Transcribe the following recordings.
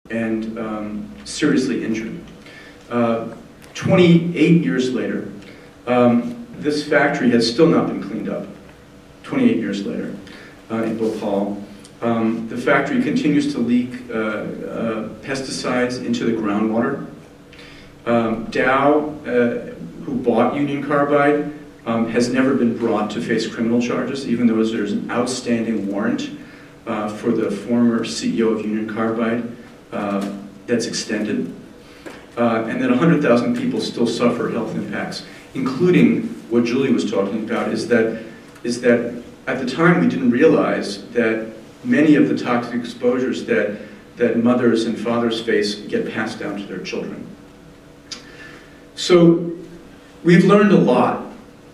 and seriously injured. 28 years later, this factory has still not been cleaned up. 28 years later, in Bhopal. The factory continues to leak pesticides into the groundwater. Dow, who bought Union Carbide, has never been brought to face criminal charges, even though there's an outstanding warrant for the former CEO of Union Carbide that's extended. And then 100,000 people still suffer health impacts, including what Julie was talking about, is that at the time we didn't realize that many of the toxic exposures that mothers and fathers face get passed down to their children. So we've learned a lot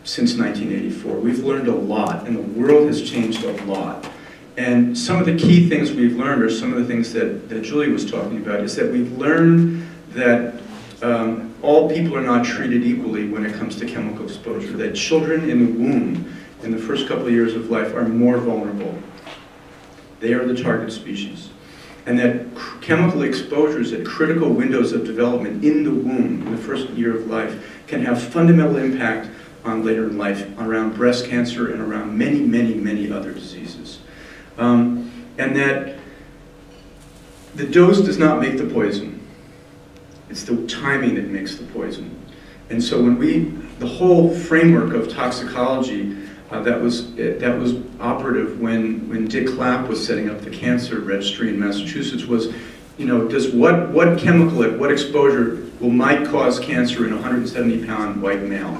since 1984. We've learned a lot, and the world has changed a lot. And some of the key things we've learned, or some of the things that Julie was talking about, is that we've learned that all people are not treated equally when it comes to chemical exposure, that children in the womb, in the first couple of years of life, are more vulnerable. They are the target species. And that chemical exposures at critical windows of development in the womb, in the first year of life, can have fundamental impact on later in life, around breast cancer and around many, many, many other diseases. And that the dose does not make the poison. It's the timing that makes the poison. And so when the whole framework of toxicology that was operative when Dick Clapp was setting up the cancer registry in Massachusetts was, does what chemical at what exposure might cause cancer in a 170-pound white male?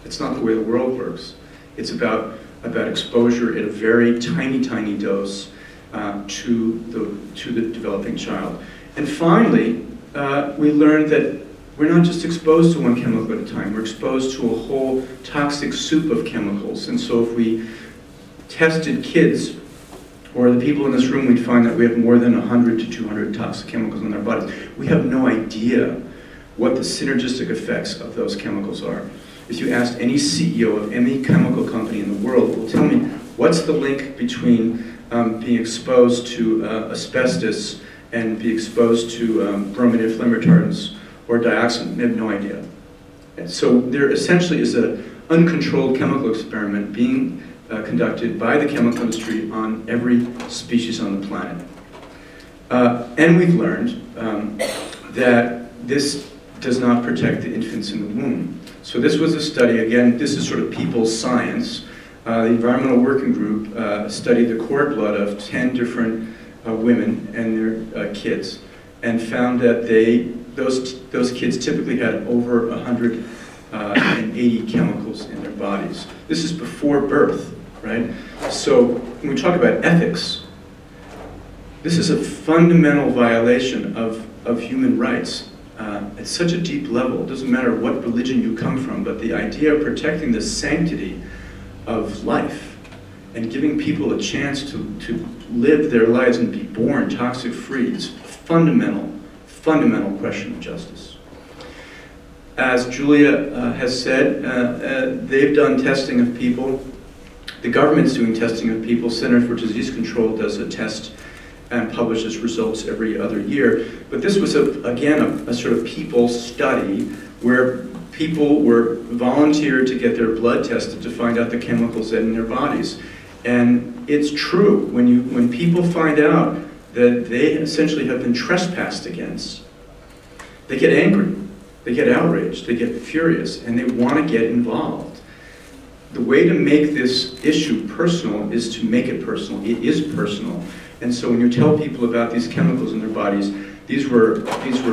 It's not the way the world works. It's about exposure at a very tiny, tiny dose to the developing child. And finally, we learned that we're not just exposed to one chemical at a time, we're exposed to a whole toxic soup of chemicals. And so if we tested kids, or the people in this room, we'd find that we have more than 100 to 200 toxic chemicals in their bodies. We have no idea what the synergistic effects of those chemicals are. If you asked any CEO of any chemical company in the world, will tell me, what's the link between being exposed to asbestos and be exposed to brominated flame retardants or dioxin? They have no idea. And so there essentially is an uncontrolled chemical experiment being conducted by the chemical industry on every species on the planet. And we've learned that this does not protect the infants in the womb. So this was a study, again, this is sort of people's science. The Environmental Working Group studied the cord blood of 10 different women and their kids, and found that those kids typically had over 180 chemicals in their bodies. This is before birth, right? So when we talk about ethics, this is a fundamental violation of human rights at such a deep level. It doesn't matter what religion you come from, but the idea of protecting the sanctity of life and giving people a chance to live their lives and be born toxic-free is a fundamental question of justice. As Julia has said, they've done testing of people. The government's doing testing of people. Center for Disease Control does a test and publishes results every other year. But this was, again, a sort of people study where people were volunteered to get their blood tested to find out the chemicals in their bodies. And it's true, when people find out that they essentially have been trespassed against, they get angry, they get outraged, they get furious, and they want to get involved. The way to make this issue personal is to make it personal. It is personal. And so when you tell people about these chemicals in their bodies, these were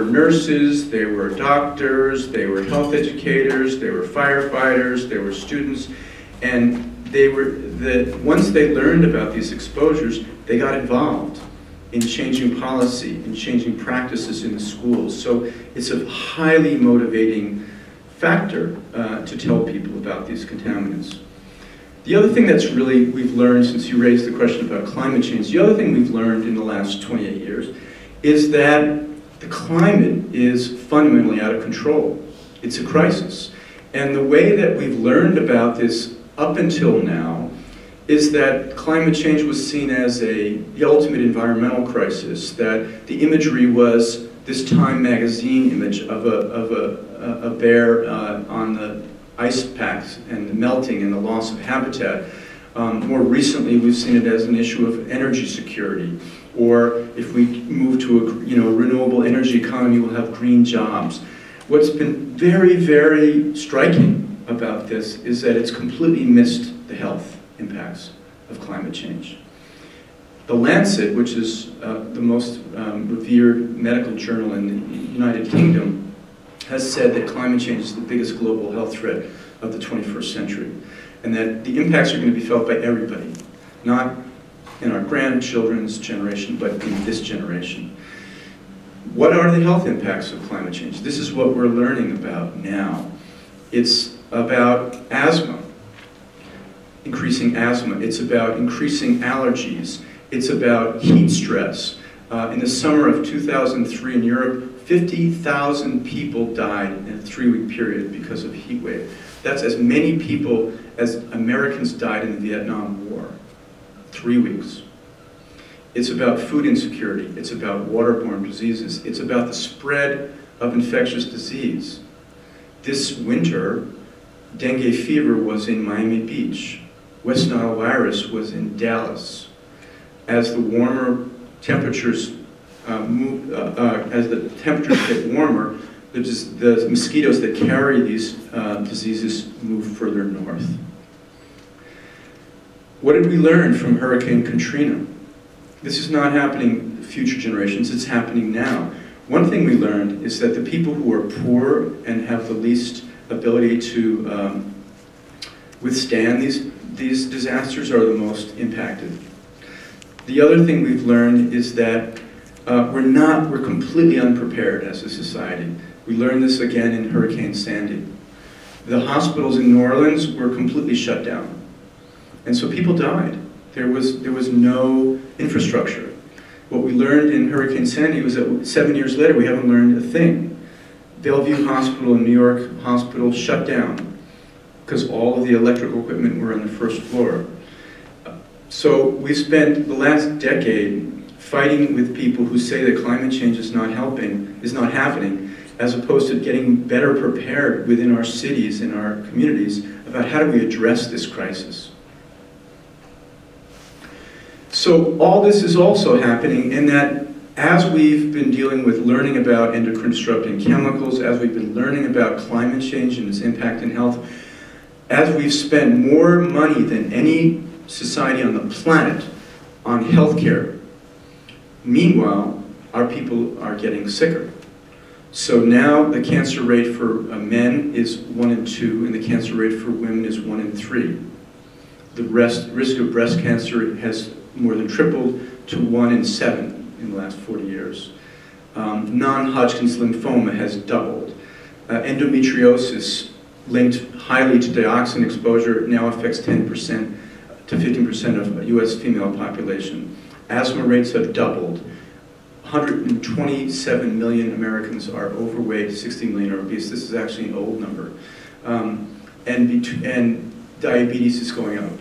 nurses, they were doctors, they were health educators, they were firefighters, they were students, and once they learned about these exposures, they got involved in changing policy, in changing practices in the schools. So it's a highly motivating factor to tell people about these contaminants. The other thing that's really we've learned, since you raised the question about climate change, the other thing we've learned in the last 28 years is that the climate is fundamentally out of control. It's a crisis. And the way that we've learned about this up until now is that climate change was seen as the ultimate environmental crisis, that the imagery was this Time magazine image of a bear on the ice packs and the melting and the loss of habitat. More recently, we've seen it as an issue of energy security, or if we move to a renewable energy economy, we'll have green jobs. What's been very, very striking about this is that it's completely missed the health impacts of climate change. The Lancet, which is the most revered medical journal in the United Kingdom, has said that climate change is the biggest global health threat of the 21st century, and that the impacts are going to be felt by everybody, not in our grandchildren's generation, but in this generation. What are the health impacts of climate change? This is what we're learning about now. It's about asthma, increasing asthma. It's about increasing allergies. It's about heat stress. In the summer of 2003 in Europe, 50,000 people died in a 3-week period because of heat wave. That's as many people as Americans died in the Vietnam War. 3 weeks. It's about food insecurity. It's about waterborne diseases. It's about the spread of infectious disease. This winter, dengue fever was in Miami Beach. West Nile virus was in Dallas. As the warmer temperatures as the temperatures get warmer, the mosquitoes that carry these diseases move further north. What did we learn from Hurricane Katrina? This is not happening to future generations, it's happening now. One thing we learned is that the people who are poor and have the least ability to withstand these disasters are the most impacted. The other thing we've learned is that we're completely unprepared as a society. We learned this again in Hurricane Sandy. The hospitals in New Orleans were completely shut down. And so people died. There was no infrastructure. What we learned in Hurricane Sandy was that 7 years later, we haven't learned a thing. Bellevue Hospital in New York Hospital shut down because all of the electrical equipment were on the first floor. So we spent the last decade fighting with people who say that climate change is not happening, as opposed to getting better prepared within our cities and our communities about how do we address this crisis. So all this is also happening in that as we've been dealing with learning about endocrine disrupting chemicals, as we've been learning about climate change and its impact in health, as we've spent more money than any society on the planet on healthcare, meanwhile, our people are getting sicker. So now the cancer rate for men is 1 in 2, and the cancer rate for women is 1 in 3. The risk of breast cancer has more than tripled to 1 in 7 in the last 40 years. Non-Hodgkin's lymphoma has doubled. Endometriosis, linked highly to dioxin exposure, now affects 10% to 15% of US female population. Asthma rates have doubled. 127 million Americans are overweight, 60 million are obese. This is actually an old number. And diabetes is going up.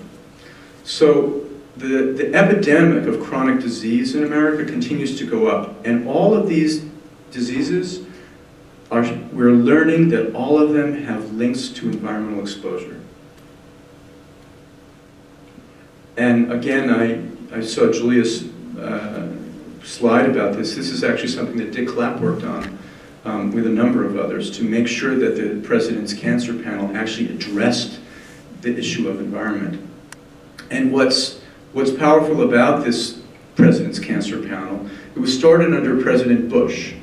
So the epidemic of chronic disease in America continues to go up. And all of these diseases, we're learning that all of them have links to environmental exposure. And again, I saw Julia's slide about this. This is actually something that Dick Clapp worked on with a number of others to make sure that the President's Cancer Panel actually addressed the issue of environment. And what's powerful about this President's Cancer Panel, it was started under President Bush,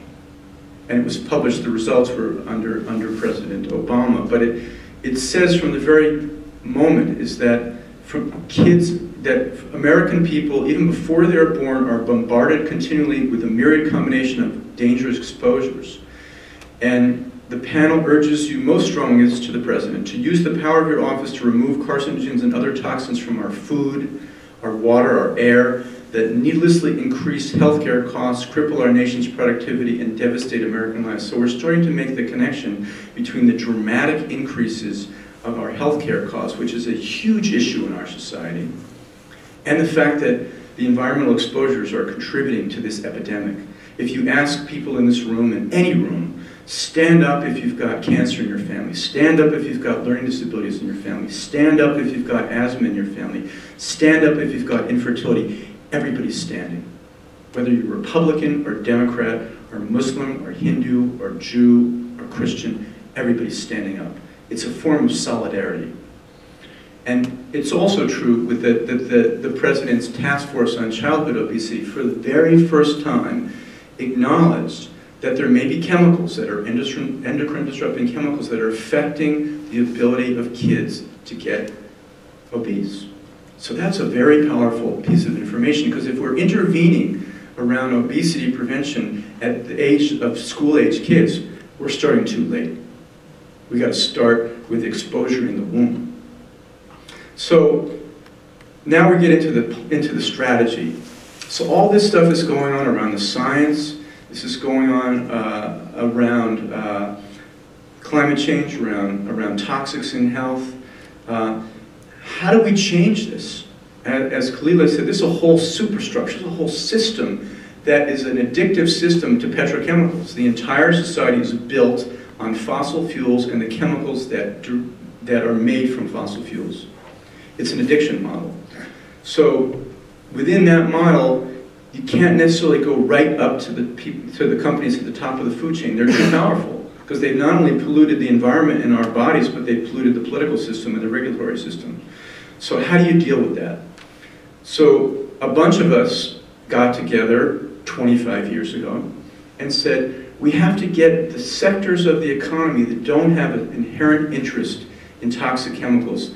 and it was published, the results were under President Obama, but it says from the very moment is that from kids, that American people, even before they're born, are bombarded continually with a myriad combination of dangerous exposures. And the panel urges you most strongly, this is to the President, to use the power of your office to remove carcinogens and other toxins from our food, our water, our air, that needlessly increase healthcare costs, cripple our nation's productivity, and devastate American lives. So we're starting to make the connection between the dramatic increases of our healthcare costs, which is a huge issue in our society, and the fact that the environmental exposures are contributing to this epidemic. If you ask people in this room, in any room, stand up if you've got cancer in your family, stand up if you've got learning disabilities in your family, stand up if you've got asthma in your family, stand up if you've got infertility, everybody's standing. Whether you're Republican or Democrat or Muslim or Hindu or Jew or Christian, everybody's standing up. It's a form of solidarity. And it's also true with the President's Task Force on Childhood Obesity, for the very first time, acknowledged that there may be chemicals that are endocrine disrupting chemicals that are affecting the ability of kids to get obese. So that's a very powerful piece of information, because if we're intervening around obesity prevention at the age of school-age kids, we're starting too late. We got to start with exposure in the womb. So now we get into the strategy. So all this stuff is going on around the science. This is going on around climate change, around toxics in health. How do we change this? As Kalila said, this is a whole superstructure, this is a whole system that is an addictive system to petrochemicals. The entire society is built on fossil fuels and the chemicals that are made from fossil fuels. It's an addiction model. So within that model, you can't necessarily go right up to the companies at the top of the food chain. They're too powerful, because they've not only polluted the environment and our bodies, but they've polluted the political system and the regulatory system. So how do you deal with that? So a bunch of us got together 25 years ago and said, we have to get the sectors of the economy that don't have an inherent interest in toxic chemicals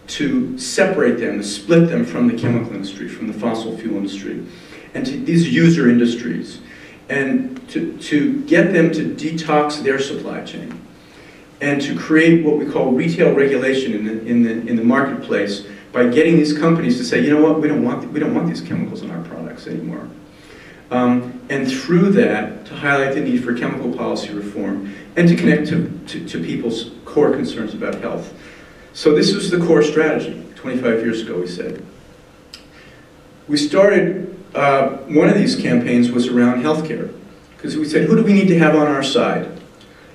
to separate them, to split them from the chemical industry, from the fossil fuel industry, and to these user industries, and to get them to detox their supply chain, and to create what we call retail regulation in the marketplace by getting these companies to say, you know what, we don't want these chemicals in our products anymore. And through that, to highlight the need for chemical policy reform and to connect to people's core concerns about health. So this was the core strategy, 25 years ago, we said. We started, one of these campaigns was around healthcare, because we said, who do we need to have on our side?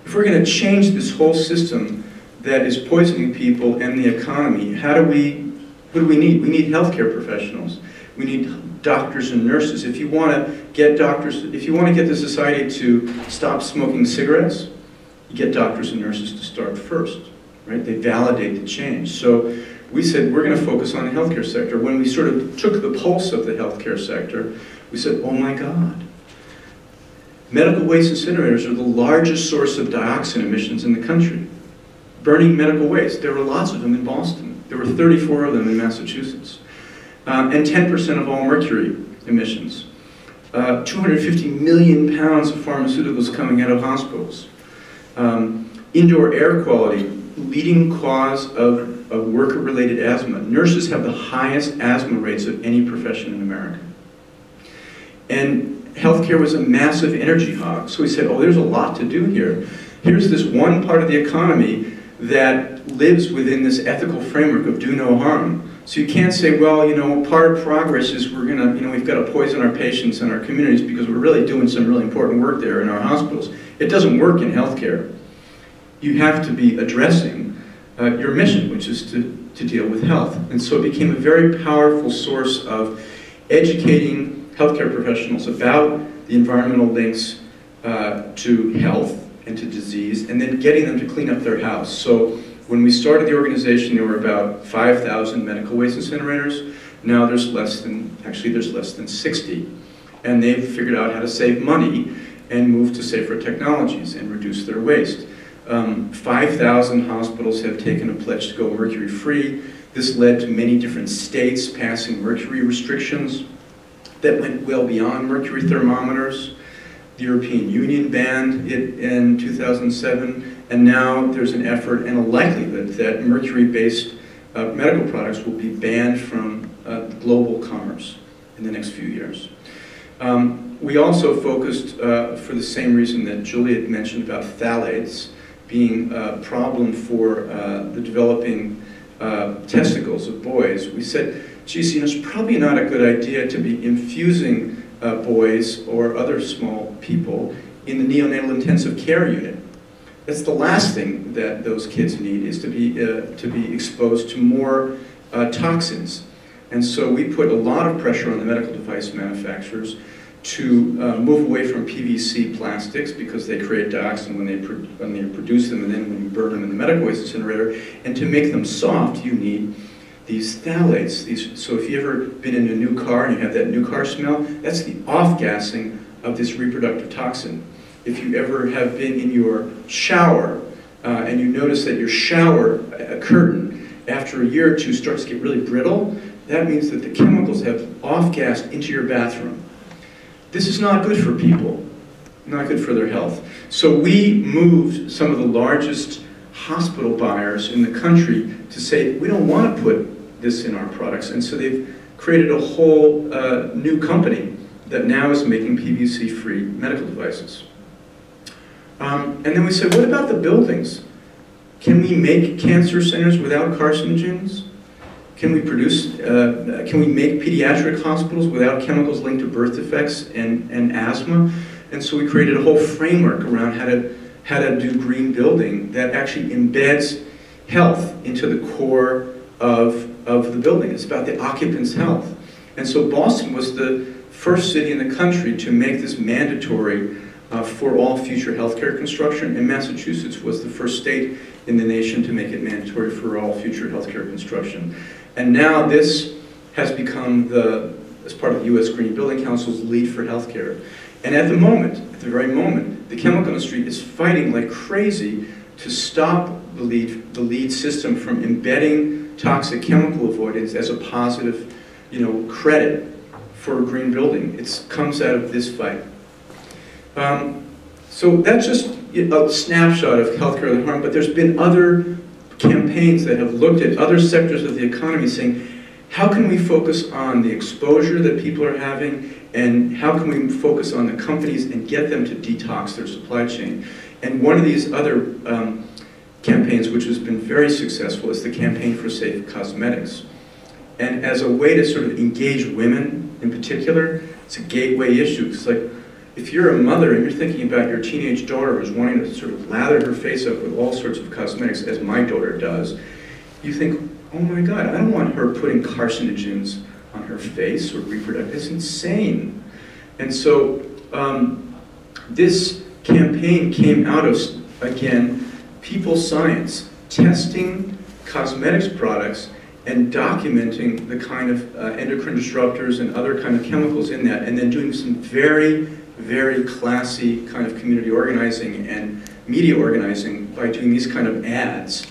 If we're going to change this whole system that is poisoning people and the economy, who do we need? We need healthcare professionals. We need doctors and nurses. If you want to get the society to stop smoking cigarettes, you get doctors and nurses to start first, right? They validate the change. So we said, we're going to focus on the healthcare sector. When we sort of took the pulse of the healthcare sector, we said, oh my God. Medical waste incinerators are the largest source of dioxin emissions in the country. Burning medical waste, there were lots of them in Boston. There were 34 of them in Massachusetts. And 10% of all mercury emissions. 250 million pounds of pharmaceuticals coming out of hospitals. Indoor air quality, leading cause of worker-related asthma. Nurses have the highest asthma rates of any profession in America. And healthcare was a massive energy hog. So we said, oh, there's a lot to do here. Here's this one part of the economy that lives within this ethical framework of do no harm. So you can't say, well, you know, part of progress is we're gonna, you know, we've got to poison our patients and our communities because we're really doing some really important work there in our hospitals. It doesn't work in healthcare. You have to be addressing your mission, which is to deal with health. And so it became a very powerful source of educating healthcare professionals about the environmental links to health and to disease, and then getting them to clean up their house. So when we started the organization, there were about 5,000 medical waste incinerators. Now there's less than 60. And they've figured out how to save money and move to safer technologies and reduce their waste. 5,000 hospitals have taken a pledge to go mercury-free. This led to many different states passing mercury restrictions that went well beyond mercury thermometers. The European Union banned it in 2007, and now there's an effort and a likelihood that mercury-based medical products will be banned from global commerce in the next few years. We also focused, for the same reason that Julie had mentioned about phthalates being a problem for the developing testicles of boys, we said geez, you know, it's probably not a good idea to be infusing boys or other small people in the neonatal intensive care unit. That's the last thing that those kids need, is to be exposed to more toxins. And so we put a lot of pressure on the medical device manufacturers to move away from PVC plastics, because they create dioxin when they produce them, and then when you burn them in the medical waste incinerator. And to make them soft, you need these phthalates. So if you've ever been in a new car and you have that new car smell, that's the off-gassing of this reproductive toxin. If you ever have been in your shower and you notice that your shower curtain, after a year or two, starts to get really brittle, that means that the chemicals have off-gassed into your bathroom. This is not good for people, not good for their health. So we moved some of the largest hospital buyers in the country to say, we don't want to put this in our products. And so they've created a whole new company that now is making PVC-free medical devices. And then we said, what about the buildings? Can we make cancer centers without carcinogens? Can we make pediatric hospitals without chemicals linked to birth defects and asthma? And so we created a whole framework around how to do green building that actually embeds health into the core of the building. It's about the occupant's health. And so Boston was the first city in the country to make this mandatory for all future healthcare construction, and Massachusetts was the first state in the nation to make it mandatory for all future healthcare construction. And now this has become as part of the U.S. Green Building Council's lead for healthcare. And at the very moment, the chemical industry is fighting like crazy to stop the LEED system from embedding toxic chemical avoidance as a positive, credit for green building. It comes out of this fight. So that's just a snapshot of healthcare and harm, but there's been other campaigns that have looked at other sectors of the economy saying, how can we focus on the exposure that people are having, and how can we focus on the companies and get them to detox their supply chain? And one of these other campaigns, which has been very successful, is the Campaign for Safe Cosmetics. And as a way to sort of engage women in particular, it's a gateway issue. It's like, if you're a mother and you're thinking about your teenage daughter who's wanting to sort of lather her face up with all sorts of cosmetics, as my daughter does, you think, oh my God, I don't want her putting carcinogens on her face or reproductive. It's insane. And so this campaign came out of, again, people science, testing cosmetics products and documenting the kind of endocrine disruptors and other kind of chemicals in that, and then doing some very, very classy kind of community organizing and media organizing by doing these kind of ads.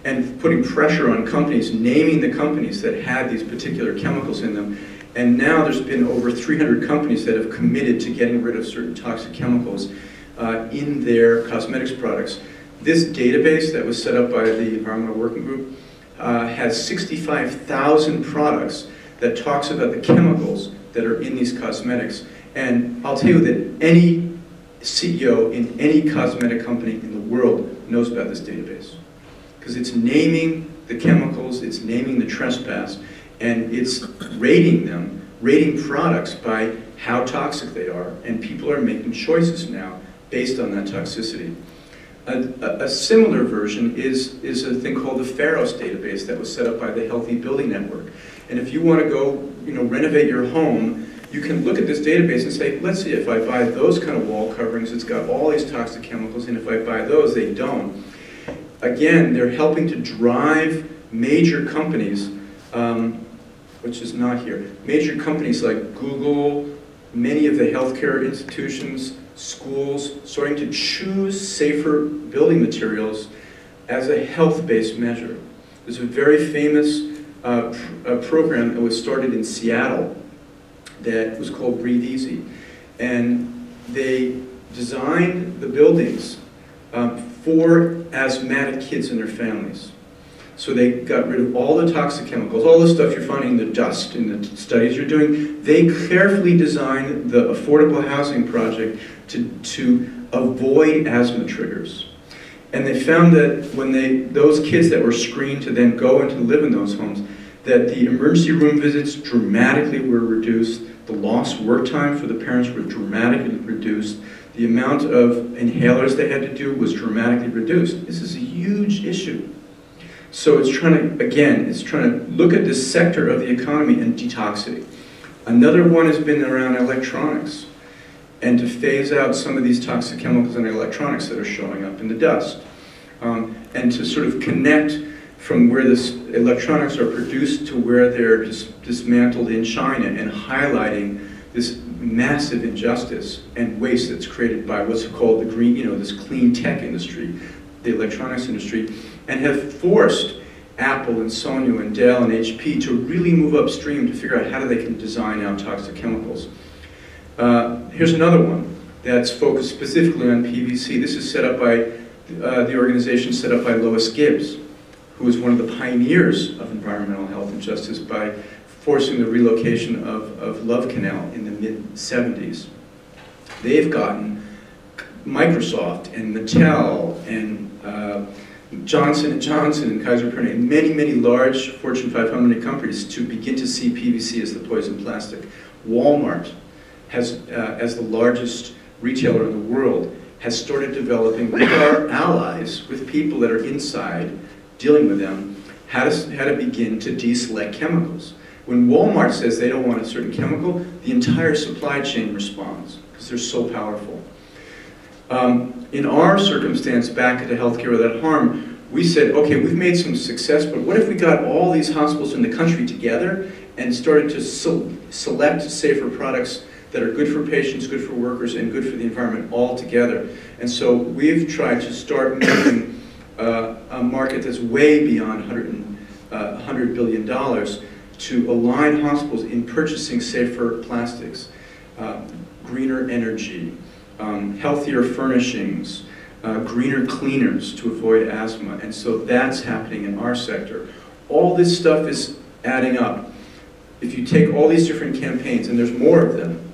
And putting pressure on companies, naming the companies that had these particular chemicals in them. And now there's been over 300 companies that have committed to getting rid of certain toxic chemicals in their cosmetics products. This database that was set up by the Environmental Working Group has 65,000 products that talks about the chemicals that are in these cosmetics. And I'll tell you that any CEO in any cosmetic company in the world knows about this database. Because it's naming the chemicals, it's naming the trespass, and it's rating them, rating products by how toxic they are, and people are making choices now based on that toxicity. A similar version is a thing called the Pharos database that was set up by the Healthy Building Network. And if you want to go, renovate your home, you can look at this database and say, let's see, if I buy those kind of wall coverings, it's got all these toxic chemicals, and if I buy those, they don't. Again, they're helping to drive major companies, which is not here, major companies like Google, many of the healthcare institutions, schools, starting to choose safer building materials as a health-based measure. There's a very famous program that was started in Seattle that was called Breathe Easy. And they designed the buildings for asthmatic kids and their families. So they got rid of all the toxic chemicals, all the stuff you're finding in the dust in the studies you're doing. They carefully designed the affordable housing project to avoid asthma triggers. And they found that when those kids that were screened to then go and to live in those homes, that the emergency room visits dramatically were reduced, the lost work time for the parents were dramatically reduced, the amount of inhalers they had to do was dramatically reduced. This is a huge issue. So it's trying to, again, it's trying to look at this sector of the economy and detox it. Another one has been around electronics, and to phase out some of these toxic chemicals in electronics that are showing up in the dust. And to sort of connect from where this electronics are produced to where they're dismantled in China, and highlighting this massive injustice and waste that's created by what's called the green, this clean tech industry, the electronics industry, and have forced Apple and Sony and Dell and HP to really move upstream to figure out how they can design out toxic chemicals. Here's another one that's focused specifically on PVC. This is set up by the organization set up by Lois Gibbs, who was one of the pioneers of environmental health and justice by forcing the relocation of Love Canal in the mid-70s. They've gotten Microsoft and Mattel and Johnson & Johnson and Kaiser Permanente and many, many large Fortune 500 companies to begin to see PVC as the poison plastic. Walmart has, as the largest retailer in the world, has started developing with our allies, with people that are inside, dealing with them, how to begin to deselect chemicals. When Walmart says they don't want a certain chemical, the entire supply chain responds, because they're so powerful. In our circumstance, back at the Healthcare Without Harm, we said, okay, we've made some success, but what if we got all these hospitals in the country together and started to select safer products that are good for patients, good for workers, and good for the environment all together. And so we've tried to start making a market that's way beyond $100 billion to align hospitals in purchasing safer plastics, greener energy, healthier furnishings, greener cleaners to avoid asthma. And so that's happening in our sector. All this stuff is adding up. If you take all these different campaigns, and there's more of them,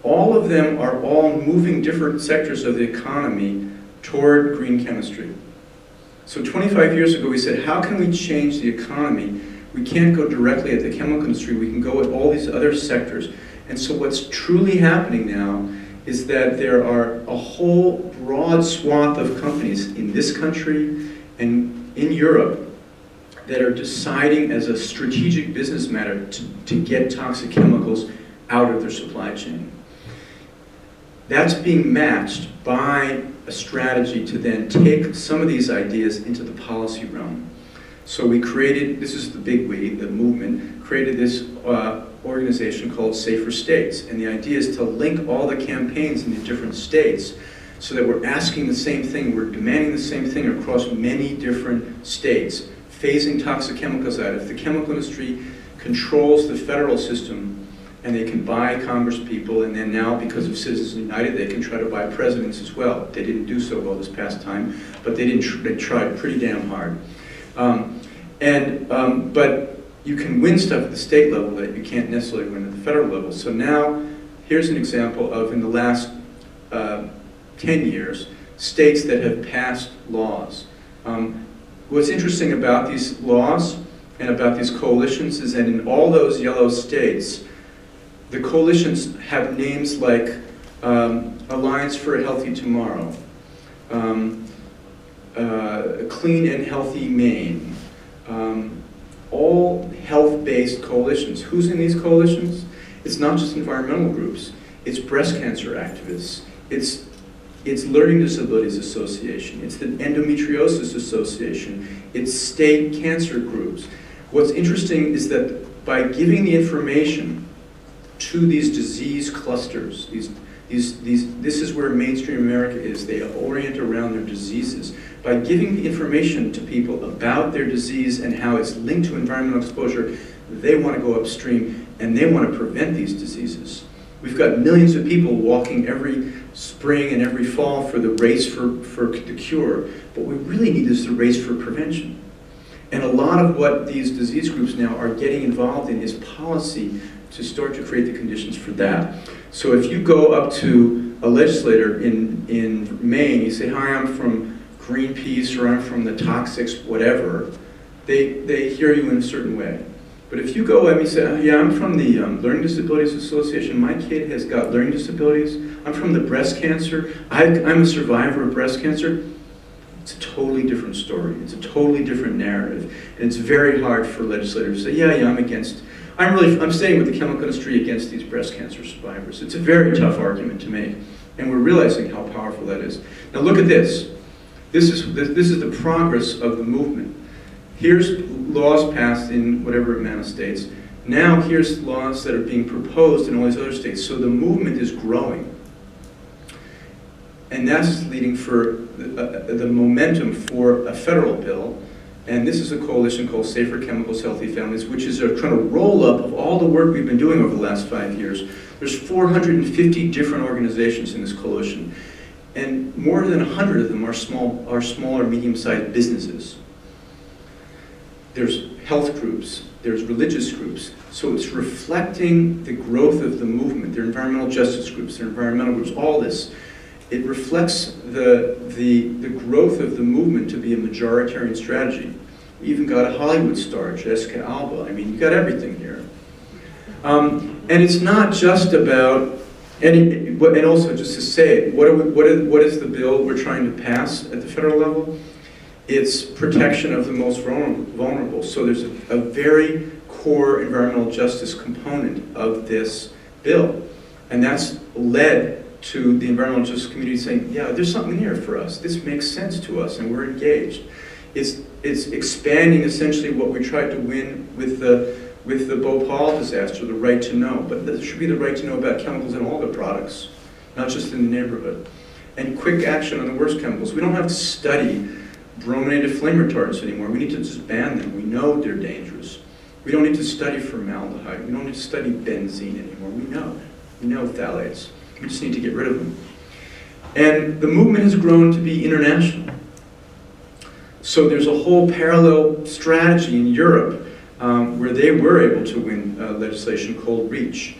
all of them are all moving different sectors of the economy toward green chemistry. So 25 years ago we said, how can we change the economy? We can't go directly at the chemical industry, we can go at all these other sectors. And so what's truly happening now is that there are a whole broad swath of companies in this country and in Europe that are deciding as a strategic business matter to get toxic chemicals out of their supply chain. That's being matched by a strategy to then take some of these ideas into the policy realm. So we created, this is the big we, the movement, created this organization called Safer States. And the idea is to link all the campaigns in the different states so that we're asking the same thing, we're demanding the same thing across many different states, phasing toxic chemicals out. If the chemical industry controls the federal system, and they can buy Congress people, and then now, because of Citizens United, they can try to buy presidents as well. They didn't do so well this past time, but they tried pretty damn hard. But you can win stuff at the state level that you can't necessarily win at the federal level. So now, here's an example of, in the last 10 years, states that have passed laws. What's interesting about these laws and about these coalitions is that in all those yellow states, the coalitions have names like Alliance for a Healthy Tomorrow, Clean and Healthy Maine, all health-based coalitions. Who's in these coalitions? It's not just environmental groups. It's breast cancer activists. It's Learning Disabilities Association. It's the Endometriosis Association. It's state cancer groups. What's interesting is that by giving the information to these disease clusters, this is where mainstream America is. They orient around their diseases. By giving the information to people about their disease and how it's linked to environmental exposure, they want to go upstream and they want to prevent these diseases. We've got millions of people walking every spring and every fall for the race for the cure. What we really need is the race for prevention. And a lot of what these disease groups now are getting involved in is policy to start to create the conditions for that. So if you go up to a legislator in Maine, you say, hi, I'm from Greenpeace, or I'm from the Toxics, whatever, they hear you in a certain way. But if you go and you say, yeah, I'm from the Learning Disabilities Association, my kid has got learning disabilities, I'm from the breast cancer, I'm a survivor of breast cancer, it's a totally different story. It's a totally different narrative. And it's very hard for legislators to say, yeah, I'm staying with the chemical industry against these breast cancer survivors. It's a very tough argument to make. And we're realizing how powerful that is. Now look at this. This is the progress of the movement. Here's laws passed in whatever amount of states. Now here's laws that are being proposed in all these other states. So the movement is growing. And that's leading for the momentum for a federal bill. And this is a coalition called Safer Chemicals, Healthy Families, which is trying to roll up of all the work we've been doing over the last 5 years. There's 450 different organizations in this coalition. And more than 100 of them are small or medium-sized businesses. There's health groups, there's religious groups. So it's reflecting the growth of the movement. There are environmental justice groups, there are environmental groups, all this. It reflects the growth of the movement to be a majoritarian strategy. We even got a Hollywood star, Jessica Alba. I mean, you got everything here. And it's not just about and also just to say, what is the bill we're trying to pass at the federal level? It's protection of the most vulnerable. So there's a very core environmental justice component of this bill. And that's led to the environmental justice community saying, yeah, there's something here for us. This makes sense to us, and we're engaged. It's expanding essentially what we tried to win with the Bhopal disaster, the right to know. But there should be the right to know about chemicals in all the products, not just in the neighborhood. And quick action on the worst chemicals. We don't have to study brominated flame retardants anymore. We need to just ban them. We know they're dangerous. We don't need to study formaldehyde. We don't need to study benzene anymore. We know. We know phthalates. We just need to get rid of them. And the movement has grown to be international. So there's a whole parallel strategy in Europe where they were able to win legislation called REACH,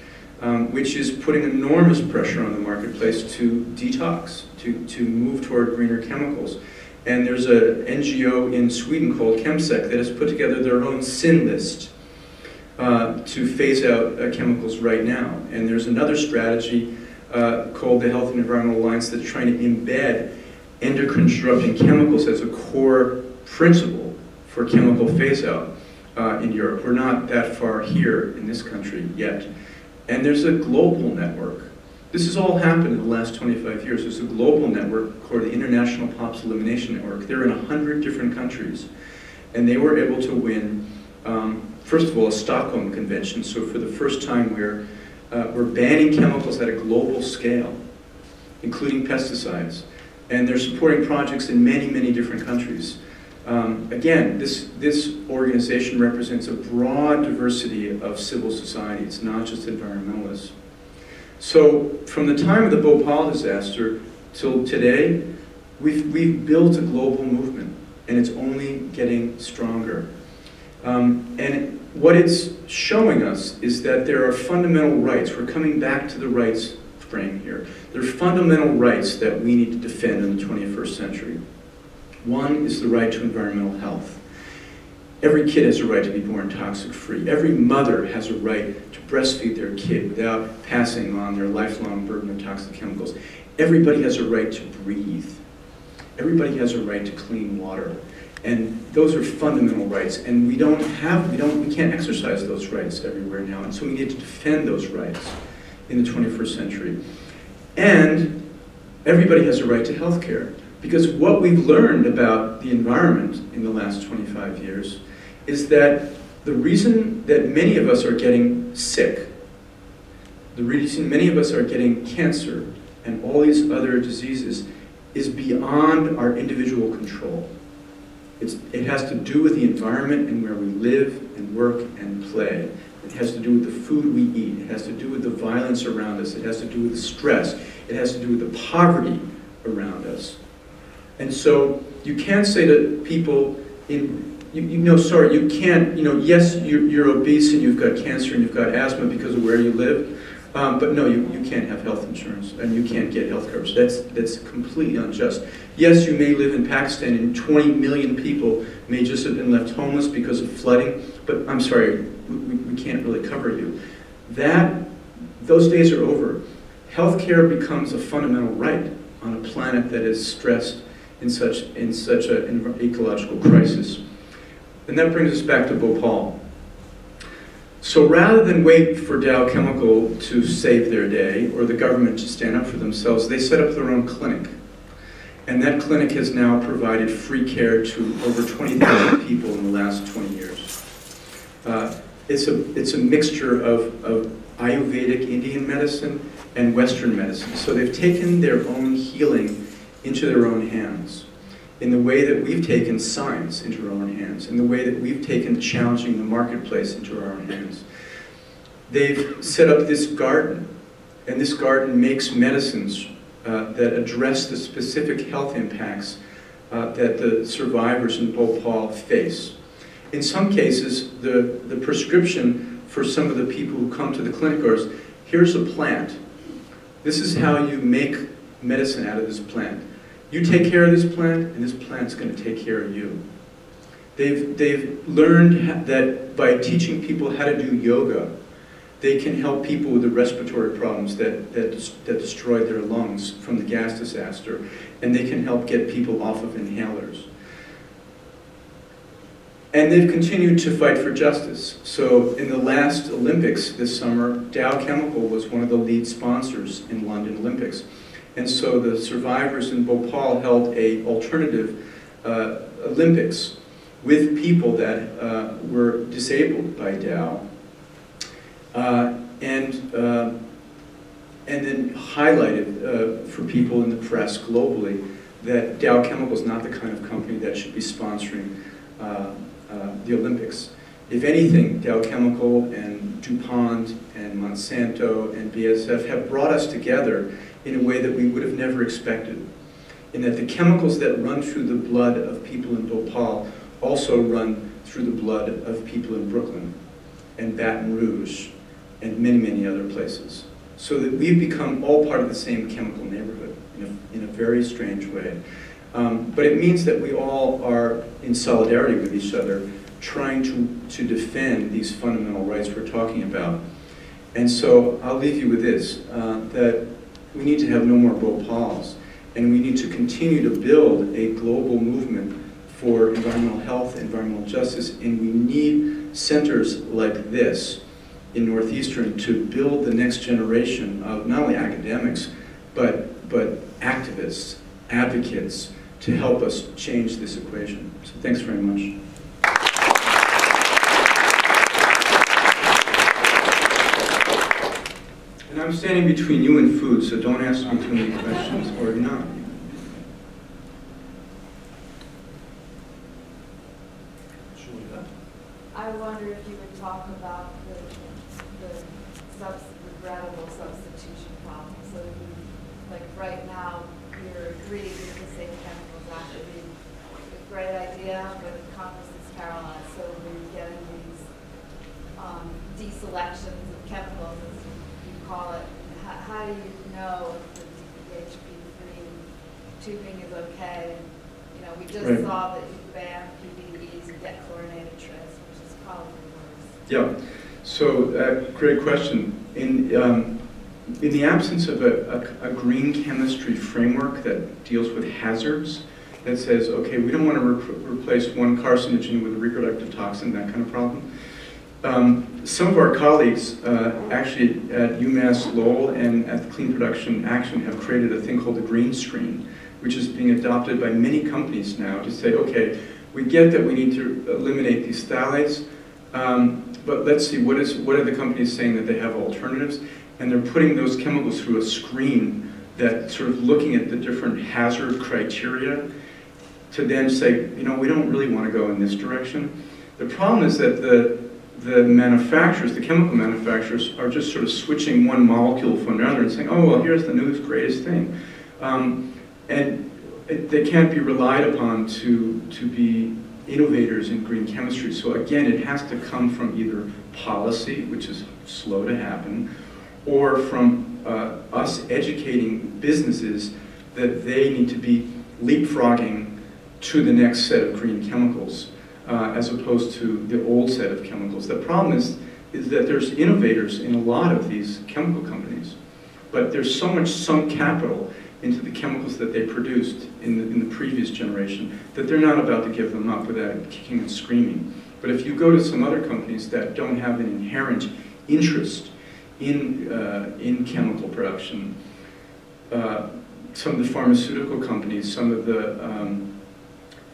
which is putting enormous pressure on the marketplace to detox, to move toward greener chemicals. And there's an NGO in Sweden called ChemSec that has put together their own sin list to phase out chemicals right now. And there's another strategy called the Health and Environmental Alliance that's trying to embed endocrine-disrupting chemicals as a core principle for chemical phase-out in Europe. We're not that far here in this country yet. And there's a global network. This has all happened in the last 25 years. There's a global network called the International POPs Elimination Network. They're in 100 different countries. And they were able to win, first of all, a Stockholm Convention. So for the first time, we're banning chemicals at a global scale, including pesticides. And they're supporting projects in many, many different countries. Again, this organization represents a broad diversity of civil society. It's not just environmentalists. So from the time of the Bhopal disaster till today, we've built a global movement, and it's only getting stronger. And what it's showing us is that there are fundamental rights. We're coming back to the rights frame here. There are fundamental rights that we need to defend in the 21st century. One is the right to environmental health. Every kid has a right to be born toxic-free. Every mother has a right to breastfeed their kid without passing on their lifelong burden of toxic chemicals. Everybody has a right to breathe. Everybody has a right to clean water. And those are fundamental rights. And we can't exercise those rights everywhere now. And so we need to defend those rights in the 21st century. And everybody has a right to health care. Because what we've learned about the environment in the last 25 years is that the reason that many of us are getting sick, the reason many of us are getting cancer and all these other diseases is beyond our individual control. It has to do with the environment and where we live and work and play. It has to do with the food we eat. It has to do with the violence around us. It has to do with the stress. It has to do with the poverty around us. And so you can't say to people, you can't, yes, you're obese and you've got cancer and you've got asthma because of where you live, But no, you can't have health insurance, and you can't get health coverage. That's completely unjust. Yes, you may live in Pakistan, and 20 million people may just have been left homeless because of flooding, but I'm sorry, we can't really cover you. Those days are over. Healthcare becomes a fundamental right on a planet that is stressed in such an ecological crisis. And that brings us back to Bhopal. So rather than wait for Dow Chemical to save their day or the government to stand up for themselves, they set up their own clinic. And that clinic has now provided free care to over 20,000 people in the last 20 years. It's a mixture of Ayurvedic Indian medicine and Western medicine. So they've taken their own healing into their own hands in the way that we've taken science into our own hands, in the way that we've taken challenging the marketplace into our own hands. They've set up this garden, and this garden makes medicines that address the specific health impacts that the survivors in Bhopal face. In some cases, the prescription for some of the people who come to the clinic is, here's a plant. This is how you make medicine out of this plant. You take care of this plant, and this plant's going to take care of you. They've learned that by teaching people how to do yoga, they can help people with the respiratory problems that destroyed their lungs from the gas disaster, and they can help get people off of inhalers. And they've continued to fight for justice. So in the last Olympics this summer, Dow Chemical was one of the lead sponsors in London Olympics. And so the survivors in Bhopal held an alternative Olympics with people that were disabled by Dow, and then highlighted for people in the press globally that Dow Chemical is not the kind of company that should be sponsoring the Olympics. If anything, Dow Chemical and DuPont and Monsanto and BASF have brought us together in a way that we would have never expected, in that the chemicals that run through the blood of people in Bhopal also run through the blood of people in Brooklyn and Baton Rouge and many, many other places. So that we've become all part of the same chemical neighborhood in a very strange way. But it means that we all are in solidarity with each other, trying to defend these fundamental rights we're talking about. And so I'll leave you with this, that we need to have no more Bhopals, and we need to continue to build a global movement for environmental health, environmental justice, and we need centers like this in Northeastern to build the next generation of not only academics, but activists, advocates, to help us change this equation. So thanks very much. And I'm standing between you and food, so don't ask me too many questions, or not. I wonder if you would talk about the regrettable substitution problem. So, like right now, you're agreeing with the Safe Chemicals Act would be a great idea, but Congress is paralyzed. So we're getting these deselections of chemicals, as you call it. How do you know if the DHP-free tubing is okay? You know, we just saw that you banned PBEs and dechlorinated trays, which is probably worse. Yeah. So, great question. In the absence of a green chemistry framework that deals with hazards, that says, okay, we don't want to replace one carcinogen with a reproductive toxin, that kind of problem. Some of our colleagues, actually at UMass Lowell and at the Clean Production Action, have created a thing called the green screen, which is being adopted by many companies now to say, okay, we get that we need to eliminate these phthalates, but let's see, what are the companies saying that they have alternatives? And they're putting those chemicals through a screen that sort of looking at the different hazard criteria to then say, you know, we don't really want to go in this direction. The problem is that the manufacturers, the chemical manufacturers, are just sort of switching one molecule from another and saying, oh, well, here's the newest, greatest thing. And they can't be relied upon to be innovators in green chemistry. So again, it has to come from either policy, which is slow to happen, or from us educating businesses that they need to be leapfrogging to the next set of green chemicals, as opposed to the old set of chemicals. The problem is that there's innovators in a lot of these chemical companies, but there's so much sunk capital into the chemicals that they produced in the previous generation that they're not about to give them up without kicking and screaming. But if you go to some other companies that don't have an inherent interest in chemical production, some of the pharmaceutical companies, some of the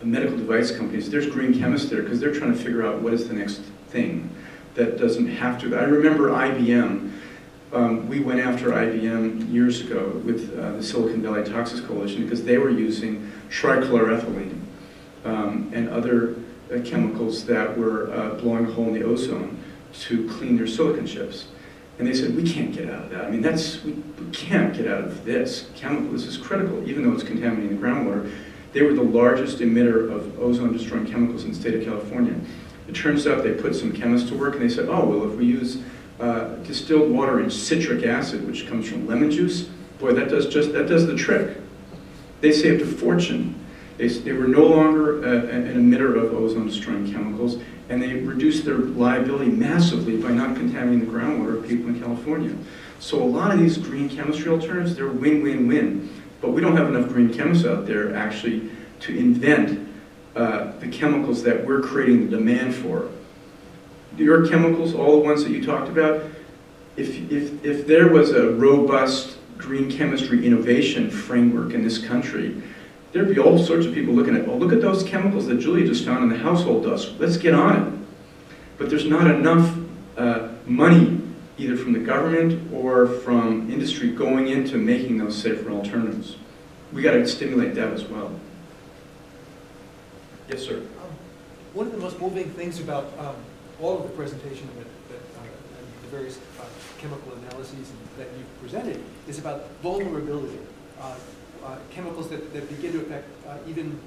medical device companies, there's green chemists there because they're trying to figure out what is the next thing that doesn't have to. I remember IBM. We went after IBM years ago with the Silicon Valley Toxics Coalition because they were using trichloroethylene and other chemicals that were blowing a hole in the ozone to clean their silicon chips. And they said, we can't get out of that. I mean, we can't get out of this chemical. This is critical, even though it's contaminating the groundwater. They were the largest emitter of ozone-destroying chemicals in the state of California. It turns out they put some chemists to work and they said, oh, well, if we use distilled water and citric acid, which comes from lemon juice, boy, that does the trick. They saved a fortune. They were no longer an emitter of ozone-destroying chemicals, and they reduced their liability massively by not contaminating the groundwater of people in California. So a lot of these green chemistry alternatives, they're win-win-win. But we don't have enough green chemists out there actually to invent the chemicals that we're creating the demand for. Your chemicals, all the ones that you talked about, if there was a robust green chemistry innovation framework in this country, there'd be all sorts of people looking at, oh, look at those chemicals that Julia just found in the household dust. Let's get on it. But there's not enough money, either from the government or from industry, going into making those safer alternatives. We got to stimulate that as well. Yes, sir. One of the most moving things about all of the presentation and the various chemical analyses that you've presented is about vulnerability. Chemicals that begin to affect even